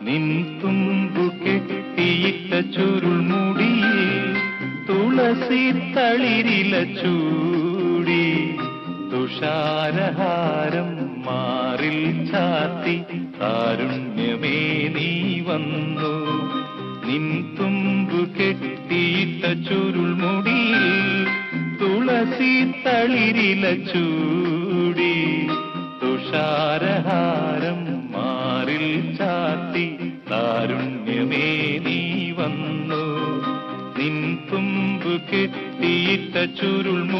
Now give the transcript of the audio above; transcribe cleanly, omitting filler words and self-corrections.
നിൻ തുമ്പു കെട്ടിയിട്ട ചുരുൾമുടിയിൽ തുളസി തളിരില ചൂടി തുഷാരഹാരം മാറിൽ ചാത്തി കാരുണ്യമേ നീ വന്നു. നിൻ തുമ്പു കെട്ടിയിട്ട ചുരുൾമുടിയിൽ തുളസി തളിരില ചൂടി തുഷാരഹാരം മാറിൽ ചാത്തി കാരുണ്യമേ നീ വന്നു. നിൻ തുമ്പു കെട്ടിയിട്ട ചുരുൾമുടിയിൽ